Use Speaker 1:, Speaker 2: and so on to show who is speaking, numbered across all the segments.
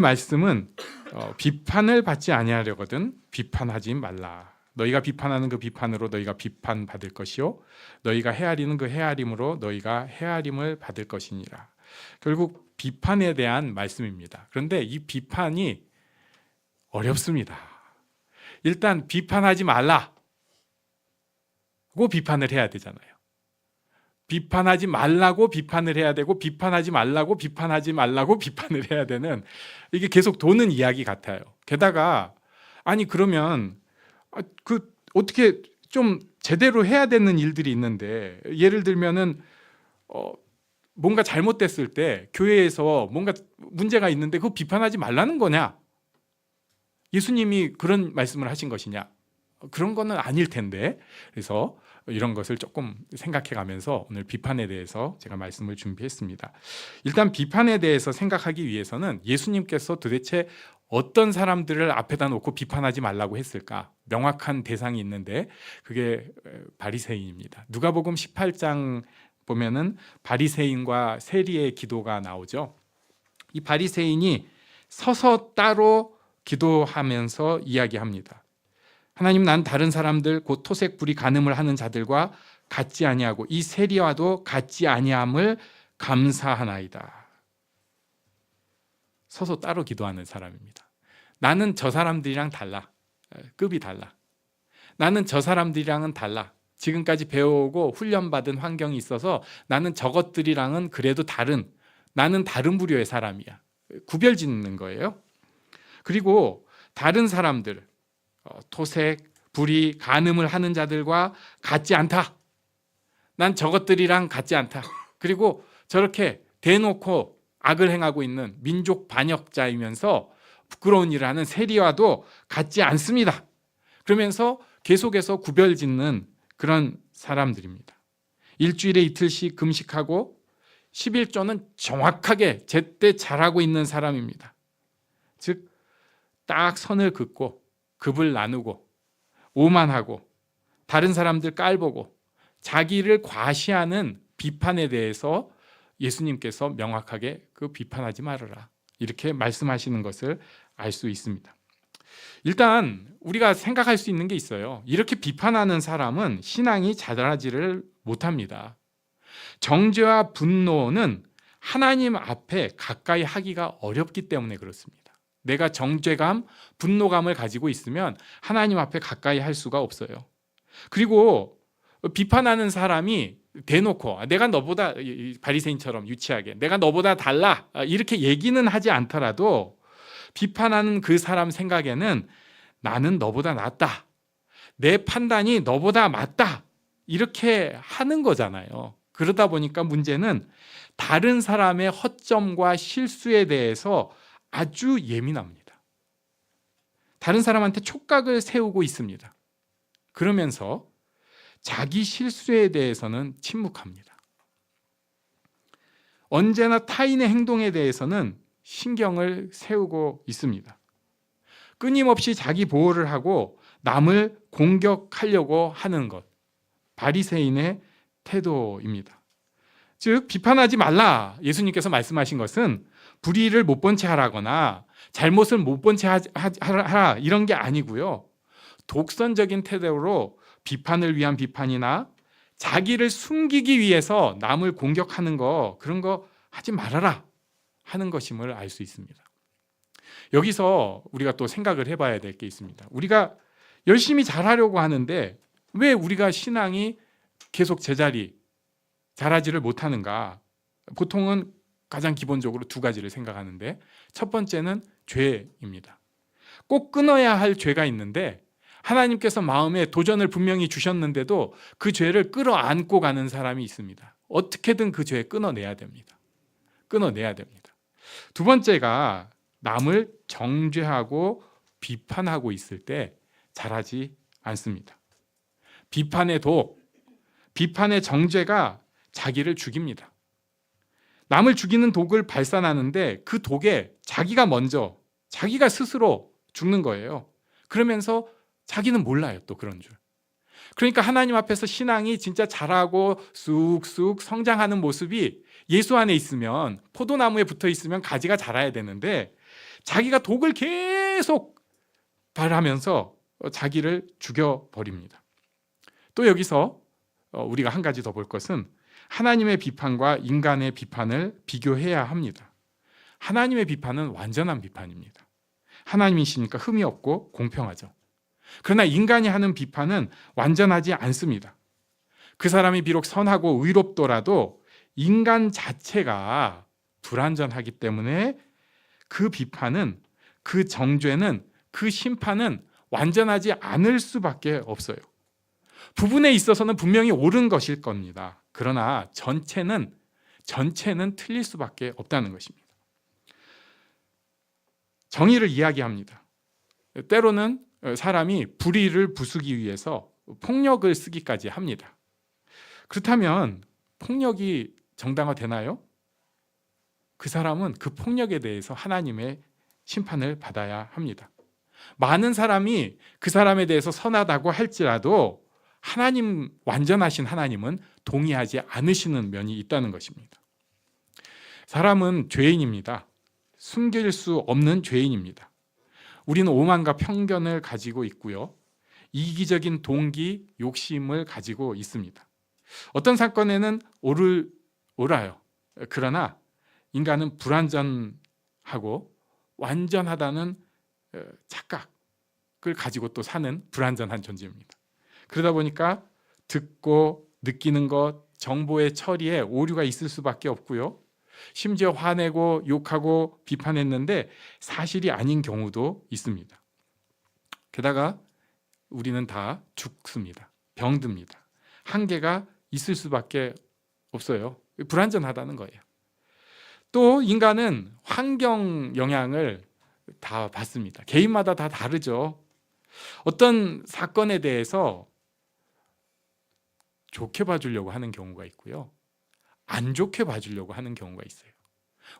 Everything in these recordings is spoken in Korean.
Speaker 1: 말씀은 비판을 받지 아니하려거든 비판하지 말라. 너희가 비판하는 그 비판으로 너희가 비판받을 것이요 너희가 헤아리는 그 헤아림으로 너희가 헤아림을 받을 것이니라. 결국 비판에 대한 말씀입니다. 그런데 이 비판이 어렵습니다. 일단 비판하지 말라고 비판을 해야 되잖아요. 비판하지 말라고 비판을 해야 되고 비판하지 말라고 비판하지 말라고 비판을 해야 되는, 이게 계속 도는 이야기 같아요. 게다가 아니 그러면 그 어떻게 좀 제대로 해야 되는 일들이 있는데, 예를 들면은 뭔가 잘못됐을 때 교회에서 뭔가 문제가 있는데 그거 비판하지 말라는 거냐? 예수님이 그런 말씀을 하신 것이냐? 그런 거는 아닐 텐데. 그래서 이런 것을 조금 생각해 가면서 오늘 비판에 대해서 제가 말씀을 준비했습니다. 일단 비판에 대해서 생각하기 위해서는 예수님께서 도대체 어떤 사람들을 앞에다 놓고 비판하지 말라고 했을까? 명확한 대상이 있는데 그게 바리새인입니다. 누가복음 18장 보면은 바리새인과 세리의 기도가 나오죠. 이 바리새인이 서서 따로 기도하면서 이야기합니다. 하나님, 난 다른 사람들 곧 토색 불이 간음을 하는 자들과 같지 아니하고 이 세리와도 같지 아니함을 감사하나이다. 서서 따로 기도하는 사람입니다. 나는 저 사람들이랑 달라. 급이 달라. 나는 저 사람들이랑은 달라. 지금까지 배워오고 훈련받은 환경이 있어서 나는 저것들이랑은 그래도 다른, 나는 다른 부류의 사람이야. 구별 짓는 거예요. 그리고 다른 사람들, 토색, 불의, 간음을 하는 자들과 같지 않다. 난 저것들이랑 같지 않다. 그리고 저렇게 대놓고 악을 행하고 있는 민족 반역자이면서 부끄러운 일을 하는 세리와도 같지 않습니다. 그러면서 계속해서 구별 짓는 그런 사람들입니다. 일주일에 이틀씩 금식하고 11조는 정확하게 제때 잘하고 있는 사람입니다. 즉 딱 선을 긋고 급을 나누고 오만하고 다른 사람들 깔보고 자기를 과시하는 비판에 대해서 예수님께서 명확하게 그 비판하지 말아라 이렇게 말씀하시는 것을 알 수 있습니다. 일단 우리가 생각할 수 있는 게 있어요. 이렇게 비판하는 사람은 신앙이 자라지를 못합니다. 정죄와 분노는 하나님 앞에 가까이 하기가 어렵기 때문에 그렇습니다. 내가 정죄감, 분노감을 가지고 있으면 하나님 앞에 가까이 할 수가 없어요. 그리고 비판하는 사람이 대놓고 내가 너보다, 바리새인처럼 유치하게 내가 너보다 달라 이렇게 얘기는 하지 않더라도 비판하는 그 사람 생각에는 나는 너보다 낫다, 내 판단이 너보다 맞다 이렇게 하는 거잖아요. 그러다 보니까 문제는 다른 사람의 허점과 실수에 대해서 아주 예민합니다. 다른 사람한테 촉각을 세우고 있습니다. 그러면서 자기 실수에 대해서는 침묵합니다. 언제나 타인의 행동에 대해서는 신경을 세우고 있습니다. 끊임없이 자기 보호를 하고 남을 공격하려고 하는 것, 바리새인의 태도입니다. 즉 비판하지 말라 예수님께서 말씀하신 것은 불의를 못 본 채 하라거나 잘못을 못 본 채 하라 이런 게 아니고요. 독선적인 태도로 비판을 위한 비판이나 자기를 숨기기 위해서 남을 공격하는 거, 그런 거 하지 말아라 하는 것임을 알 수 있습니다. 여기서 우리가 또 생각을 해봐야 될 게 있습니다. 우리가 열심히 잘하려고 하는데 왜 우리가 신앙이 계속 제자리 잘하지를 못하는가? 보통은 가장 기본적으로 두 가지를 생각하는데, 첫 번째는 죄입니다. 꼭 끊어야 할 죄가 있는데 하나님께서 마음에 도전을 분명히 주셨는데도 그 죄를 끌어안고 가는 사람이 있습니다. 어떻게든 그 죄 끊어내야 됩니다. 끊어내야 됩니다. 두 번째가 남을 정죄하고 비판하고 있을 때 잘하지 않습니다. 비판의 독, 비판의 정죄가 자기를 죽입니다. 남을 죽이는 독을 발산하는데 그 독에 자기가 먼저, 자기가 스스로 죽는 거예요. 그러면서 자기는 몰라요, 또 그런 줄. 그러니까 하나님 앞에서 신앙이 진짜 자라고 쑥쑥 성장하는 모습이 예수 안에 있으면, 포도나무에 붙어 있으면 가지가 자라야 되는데 자기가 독을 계속 발하면서 자기를 죽여버립니다. 또 여기서 우리가 한 가지 더 볼 것은 하나님의 비판과 인간의 비판을 비교해야 합니다. 하나님의 비판은 완전한 비판입니다. 하나님이시니까 흠이 없고 공평하죠. 그러나 인간이 하는 비판은 완전하지 않습니다. 그 사람이 비록 선하고 의롭더라도 인간 자체가 불완전하기 때문에 그 비판은, 그 정죄는, 그 심판은 완전하지 않을 수밖에 없어요. 부분에 있어서는 분명히 옳은 것일 겁니다. 그러나 전체는 틀릴 수밖에 없다는 것입니다. 정의를 이야기합니다. 때로는 사람이 불의를 부수기 위해서 폭력을 쓰기까지 합니다. 그렇다면 폭력이 정당화되나요? 그 사람은 그 폭력에 대해서 하나님의 심판을 받아야 합니다. 많은 사람이 그 사람에 대해서 선하다고 할지라도 하나님, 완전하신 하나님은 동의하지 않으시는 면이 있다는 것입니다. 사람은 죄인입니다. 숨길 수 없는 죄인입니다. 우리는 오만과 편견을 가지고 있고요. 이기적인 동기, 욕심을 가지고 있습니다. 어떤 사건에는 옳아요. 그러나 인간은 불완전하고 완전하다는 착각을 가지고 또 사는 불완전한 존재입니다. 그러다 보니까 듣고 느끼는 것, 정보의 처리에 오류가 있을 수밖에 없고요. 심지어 화내고 욕하고 비판했는데 사실이 아닌 경우도 있습니다. 게다가 우리는 다 죽습니다. 병듭니다. 한계가 있을 수밖에 없어요. 불완전하다는 거예요. 또 인간은 환경 영향을 다 받습니다. 개인마다 다 다르죠. 어떤 사건에 대해서 좋게 봐주려고 하는 경우가 있고요. 안 좋게 봐주려고 하는 경우가 있어요.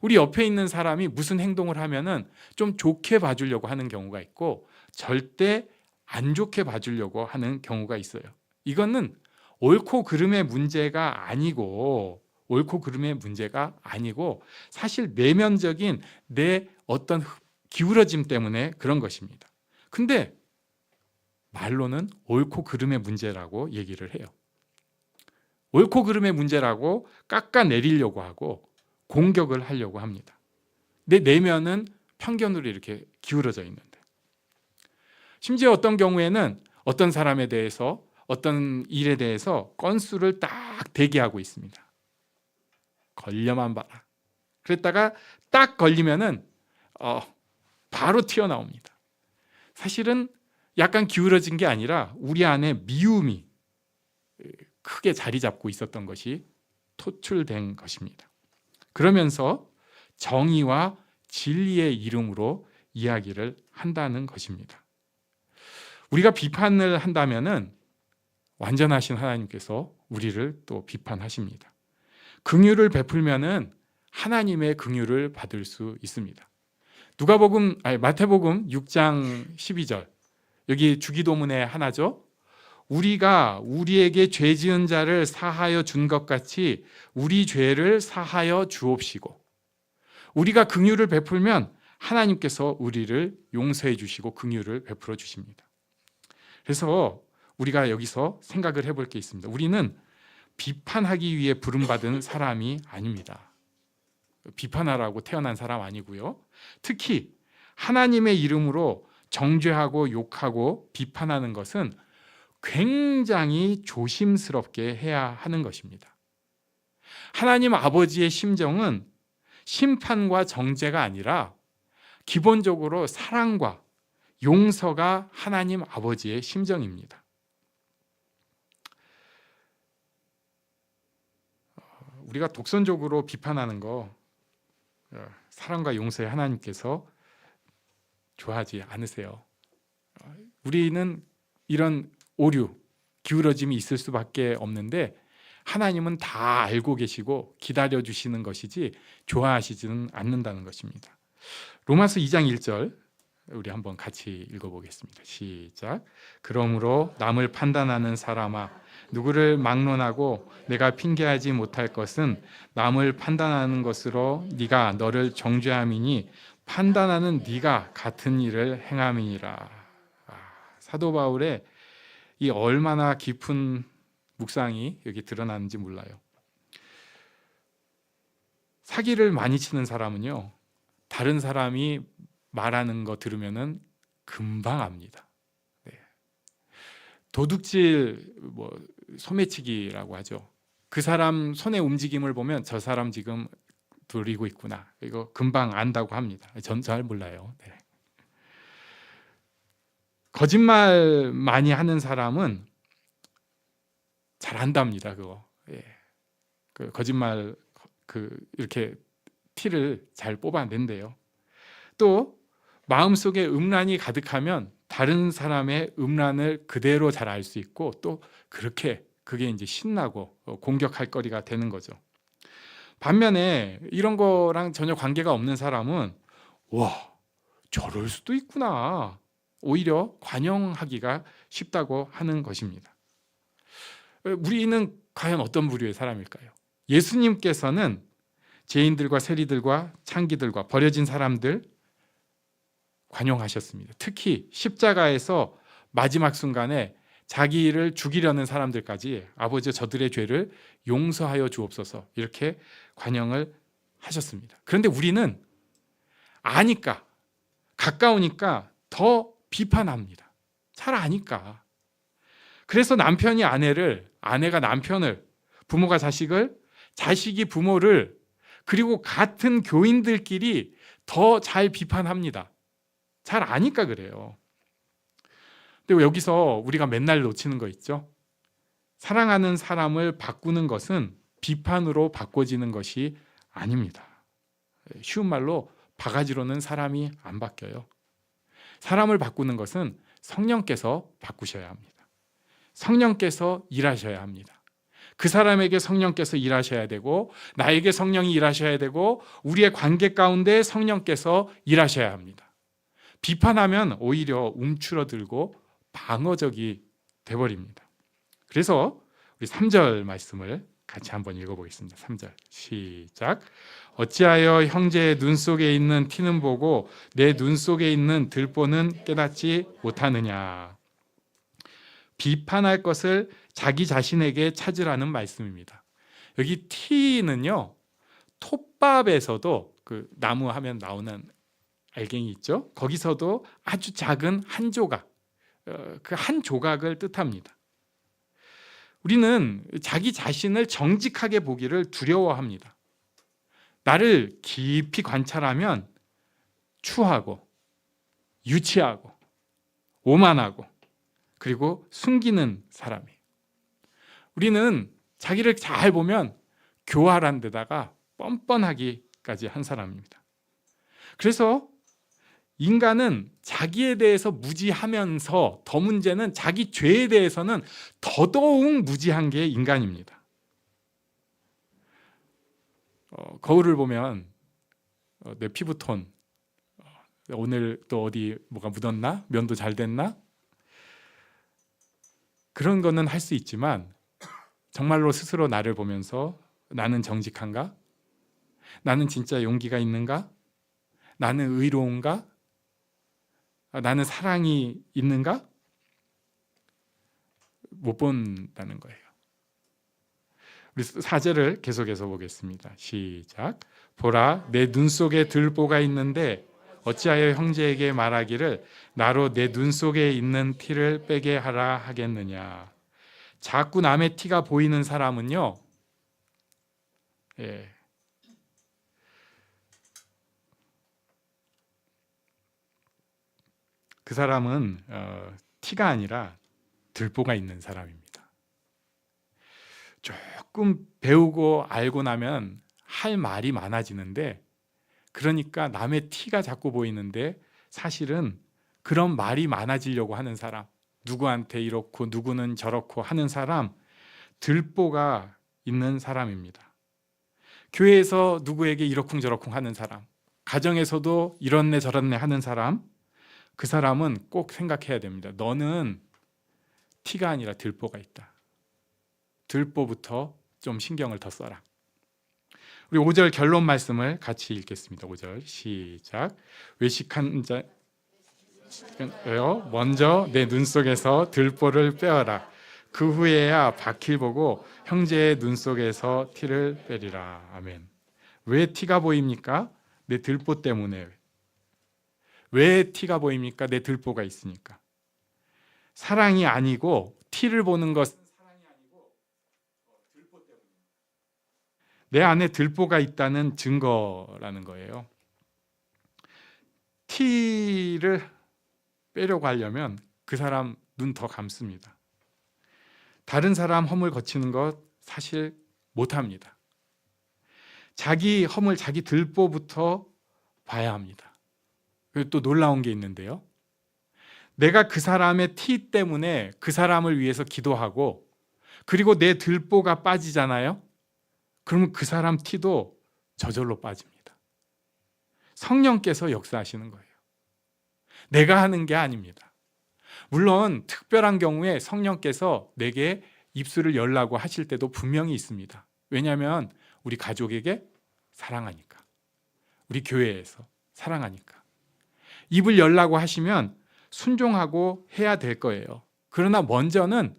Speaker 1: 우리 옆에 있는 사람이 무슨 행동을 하면은 좀 좋게 봐주려고 하는 경우가 있고 절대 안 좋게 봐주려고 하는 경우가 있어요. 이거는 옳고 그름의 문제가 아니고 사실 내면적인 내 어떤 기울어짐 때문에 그런 것입니다. 근데 말로는 옳고 그름의 문제라고 얘기를 해요. 옳고 그름의 문제라고 깎아내리려고 하고 공격을 하려고 합니다. 내 내면은 편견으로 이렇게 기울어져 있는데, 심지어 어떤 경우에는 어떤 사람에 대해서, 어떤 일에 대해서 건수를 딱 대기하고 있습니다. 걸려만 봐라. 그랬다가 딱 걸리면은 바로 튀어나옵니다. 사실은 약간 기울어진 게 아니라 우리 안에 미움이 크게 자리 잡고 있었던 것이 토출된 것입니다. 그러면서 정의와 진리의 이름으로 이야기를 한다는 것입니다. 우리가 비판을 한다면은 완전하신 하나님께서 우리를 또 비판하십니다. 긍휼을 베풀면은 하나님의 긍휼을 받을 수 있습니다. 마태복음 6장 12절, 여기 주기도문의 하나죠. 우리가 우리에게 죄 지은 자를 사하여 준 것 같이 우리 죄를 사하여 주옵시고, 우리가 긍휼을 베풀면 하나님께서 우리를 용서해 주시고 긍휼을 베풀어 주십니다. 그래서 우리가 여기서 생각을 해볼 게 있습니다. 우리는 비판하기 위해 부름받은 사람이 아닙니다. 비판하라고 태어난 사람 아니고요. 특히 하나님의 이름으로 정죄하고 욕하고 비판하는 것은 굉장히 조심스럽게 해야 하는 것입니다. 하나님 아버지의 심정은 심판과 정죄가 아니라 기본적으로 사랑과 용서가 하나님 아버지의 심정입니다. 우리가 독선적으로 비판하는 거, 사랑과 용서의 하나님께서 좋아하지 않으세요. 우리는 이런 오류, 기울어짐이 있을 수밖에 없는데 하나님은 다 알고 계시고 기다려주시는 것이지 좋아하시지는 않는다는 것입니다. 로마서 2장 1절 우리 한번 같이 읽어보겠습니다. 시작. 그러므로 남을 판단하는 사람아, 누구를 막론하고 내가 핑계하지 못할 것은 남을 판단하는 것으로 네가 너를 정죄함이니 판단하는 네가 같은 일을 행함이니라. 사도 바울의 이 얼마나 깊은 묵상이 여기 드러나는지 몰라요. 사기를 많이 치는 사람은요, 다른 사람이 말하는 거 들으면은 금방 압니다. 네. 도둑질, 소매치기라고 하죠. 그 사람 손의 움직임을 보면 저 사람 지금 노리고 있구나. 이거 금방 안다고 합니다. 전 잘 몰라요. 네. 거짓말 많이 하는 사람은 잘 안답니다. 그거. 예. 그 거짓말 이렇게 티를 잘 뽑아낸대요. 또 마음속에 음란이 가득하면 다른 사람의 음란을 그대로 잘 알 수 있고, 또 그게 이제 신나고 공격할 거리가 되는 거죠. 반면에 이런 거랑 전혀 관계가 없는 사람은 와, 저럴 수도 있구나, 오히려 관용하기가 쉽다고 하는 것입니다. 우리는 과연 어떤 부류의 사람일까요? 예수님께서는 죄인들과 세리들과 창기들과 버려진 사람들 관용하셨습니다. 특히 십자가에서 마지막 순간에 자기를 죽이려는 사람들까지 아버지 저들의 죄를 용서하여 주옵소서 이렇게 관용을 하셨습니다. 그런데 우리는 아니까, 가까우니까 더 비판합니다. 잘 아니까. 그래서 남편이 아내가 남편을, 부모가 자식을, 자식이 부모를, 그리고 같은 교인들끼리 더 잘 비판합니다. 잘 아니까 그래요. 근데 여기서 우리가 맨날 놓치는 거 있죠? 사랑하는 사람을 바꾸는 것은 비판으로 바꿔지는 것이 아닙니다. 쉬운 말로 바가지로는 사람이 안 바뀌어요. 사람을 바꾸는 것은 성령께서 바꾸셔야 합니다. 성령께서 일하셔야 합니다. 그 사람에게 성령께서 일하셔야 되고, 나에게 성령이 일하셔야 되고, 우리의 관계 가운데 성령께서 일하셔야 합니다. 비판하면 오히려 움츠러들고 방어적이 돼버립니다. 그래서 우리 3절 말씀을 같이 한번 읽어보겠습니다. 3절 시작. 어찌하여 형제의 눈 속에 있는 티는 보고 내 눈 속에 있는 들보는 깨닫지 못하느냐. 비판할 것을 자기 자신에게 찾으라는 말씀입니다. 여기 티는요, 톱밥에서도 그 나무 하면 나오는 알갱이 있죠? 거기서도 아주 작은 한 조각, 그 한 조각을 뜻합니다. 우리는 자기 자신을 정직하게 보기를 두려워합니다. 나를 깊이 관찰하면 추하고 유치하고 오만하고 그리고 숨기는 사람이에요. 우리는 자기를 잘 보면 교활한 데다가 뻔뻔하기까지 한 사람입니다. 그래서 인간은 자기에 대해서 무지하면서, 더 문제는 자기 죄에 대해서는 더더욱 무지한 게 인간입니다. 거울을 보면 내 피부톤, 오늘 또 어디 뭐가 묻었나? 면도 잘 됐나? 그런 거는 할 수 있지만 정말로 스스로 나를 보면서 나는 정직한가? 나는 진짜 용기가 있는가? 나는 의로운가? 나는 사랑이 있는가? 못 본다는 거예요. 우리 4절을 계속해서 보겠습니다. 시작. 보라, 내 눈 속에 들보가 있는데 어찌하여 형제에게 말하기를 나로 내 눈 속에 있는 티를 빼게 하라 하겠느냐. 자꾸 남의 티가 보이는 사람은요, 그 사람은 티가 아니라 들보가 있는 사람입니다. 조금 배우고 알고 나면 할 말이 많아지는데, 그러니까 남의 티가 자꾸 보이는데 사실은 그런 말이 많아지려고 하는 사람, 누구한테 이렇고 누구는 저렇고 하는 사람, 들보가 있는 사람입니다. 교회에서 누구에게 이러쿵저러쿵 하는 사람, 가정에서도 이렇네 저렇네 하는 사람, 그 사람은 꼭 생각해야 됩니다. 너는 티가 아니라 들보가 있다. 들보부터 좀 신경을 더 써라. 우리 5절 결론 말씀을 같이 읽겠습니다. 5절 시작. 외식한 자여 먼저 내 눈 속에서 들보를 빼어라. 그 후에야 바퀴 보고 형제의 눈 속에서 티를 빼리라. 아멘. 왜 티가 보입니까? 내 들보 때문에. 왜 티가 보입니까? 내 들보가 있으니까. 사랑이 아니고 티를 보는 것은 사랑이 아니고 들보 때문입니다. 내 안에 들보가 있다는 증거라는 거예요. 티를 빼려고 하려면 그 사람 눈 더 감습니다. 다른 사람 허물 거치는 것 사실 못합니다. 자기 허물, 자기 들보부터 봐야 합니다. 그리고 또 놀라운 게 있는데요. 내가 그 사람의 티 때문에 그 사람을 위해서 기도하고 그리고 내 들보가 빠지잖아요. 그러면 그 사람 티도 저절로 빠집니다. 성령께서 역사하시는 거예요. 내가 하는 게 아닙니다. 물론 특별한 경우에 성령께서 내게 입술을 열라고 하실 때도 분명히 있습니다. 왜냐하면 우리 가족에게 사랑하니까, 우리 교회에서 사랑하니까. 입을 열라고 하시면 순종하고 해야 될 거예요. 그러나 먼저는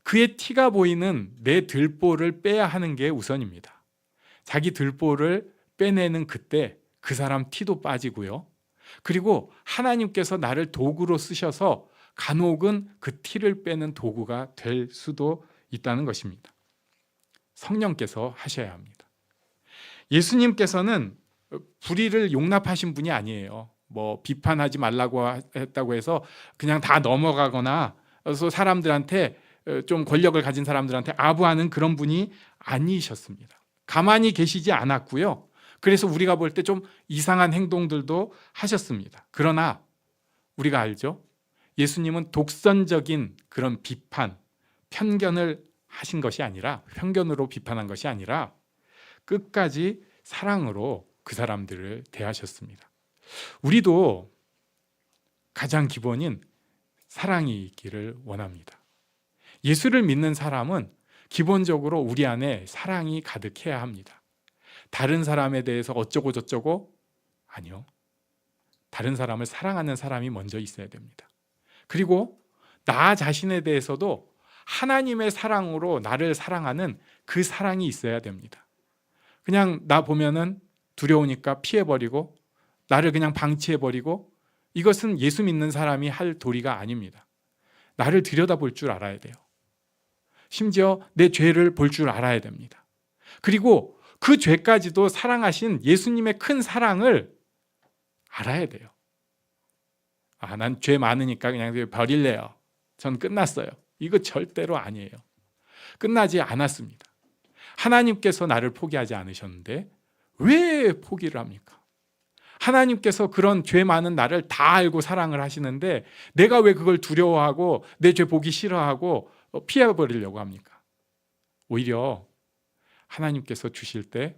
Speaker 1: 그의 티가 보이는 내 들보를 빼야 하는 게 우선입니다. 자기 들보를 빼내는 그때 그 사람 티도 빠지고요. 그리고 하나님께서 나를 도구로 쓰셔서 간혹은 그 티를 빼는 도구가 될 수도 있다는 것입니다. 성령께서 하셔야 합니다. 예수님께서는 불의를 용납하신 분이 아니에요. 뭐 비판하지 말라고 했다고 해서 그냥 다 넘어가거나 그래서 사람들한테 좀 권력을 가진 사람들한테 아부하는 그런 분이 아니셨습니다. 가만히 계시지 않았고요. 그래서 우리가 볼 때 좀 이상한 행동들도 하셨습니다. 그러나 우리가 알죠? 예수님은 독선적인 그런 비판, 편견을 하신 것이 아니라, 편견으로 비판한 것이 아니라 끝까지 사랑으로 그 사람들을 대하셨습니다. 우리도 가장 기본인 사랑이 있기를 원합니다. 예수를 믿는 사람은 기본적으로 우리 안에 사랑이 가득해야 합니다. 다른 사람에 대해서 어쩌고 저쩌고? 아니요. 다른 사람을 사랑하는 사람이 먼저 있어야 됩니다. 그리고 나 자신에 대해서도 하나님의 사랑으로 나를 사랑하는 그 사랑이 있어야 됩니다. 그냥 나 보면은 두려우니까 피해버리고 나를 그냥 방치해버리고 이것은 예수 믿는 사람이 할 도리가 아닙니다. 나를 들여다볼 줄 알아야 돼요. 심지어 내 죄를 볼 줄 알아야 됩니다. 그리고 그 죄까지도 사랑하신 예수님의 큰 사랑을 알아야 돼요. 난 죄 많으니까 그냥 버릴래요. 전 끝났어요. 이거 절대로 아니에요. 끝나지 않았습니다. 하나님께서 나를 포기하지 않으셨는데 왜 포기를 합니까? 하나님께서 그런 죄 많은 나를 다 알고 사랑을 하시는데 내가 왜 그걸 두려워하고 내 죄 보기 싫어하고 피해버리려고 합니까? 오히려 하나님께서 주실 때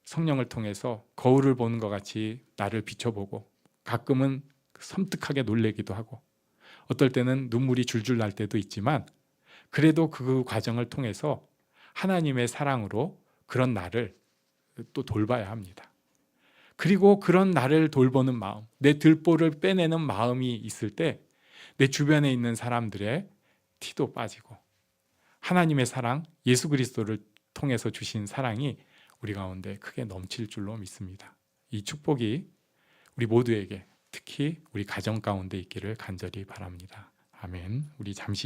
Speaker 1: 성령을 통해서 거울을 보는 것 같이 나를 비춰보고 가끔은 섬뜩하게 놀래기도 하고 어떨 때는 눈물이 줄줄 날 때도 있지만 그래도 그 과정을 통해서 하나님의 사랑으로 그런 나를 또 돌봐야 합니다. 그리고 그런 나를 돌보는 마음, 내 들보를 빼내는 마음이 있을 때 내 주변에 있는 사람들의 티도 빠지고 하나님의 사랑, 예수 그리스도를 통해서 주신 사랑이 우리 가운데 크게 넘칠 줄로 믿습니다. 이 축복이 우리 모두에게 특히 우리 가정 가운데 있기를 간절히 바랍니다. 아멘. 우리 잠시